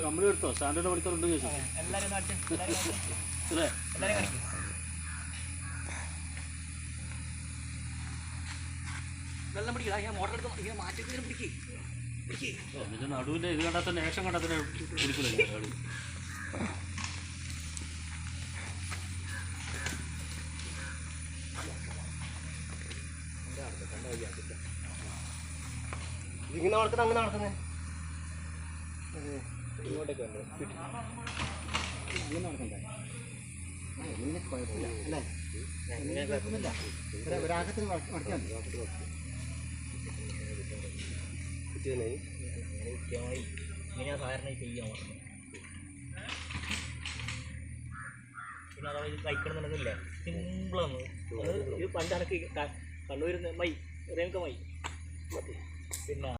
നമ്മളെടുത്തോ standard പഠിത്തമുണ്ട് ചോദിച്ചു അല്ലേ? വെള്ളം പിടിക്കടാ, ഞാൻ മോട്ടർ എടുത്ത് ഇങ്ങനെ മാറ്റി പിടിക്കും. നിന്റെ നടുവിൻ്റെ ഇത് കണ്ടാൽ തന്നെ ഏഷം കണ്ടാൽ തന്നെ പിടിക്കില്ല. ഇങ്ങനെ നടക്കുന്നത് അങ്ങനെ നടക്കുന്നത് ഇങ്ങോട്ടേക്ക് ഇങ്ങനെ നടക്കണ്ടേ? ഇങ്ങനെ കുഴപ്പമില്ല അല്ലേ? ഇങ്ങനെ കുഴപ്പമൊന്നുമില്ല. ഒരാഘത്തിന് മടക്കാൻ ഇങ്ങനെയാ സാധാരണ ചെയ്യാൻ പറഞ്ഞു. പിന്നെ അഥവാ ഇത് കഴിക്കണമെന്നുണ്ടെങ്കില്ല, സിമ്പിളാണ്. ഇത് പണ്ട് കണക്ക് കണ്ണൂരിൽ നിന്ന് മൈ രേഖ മൈ പിന്നെ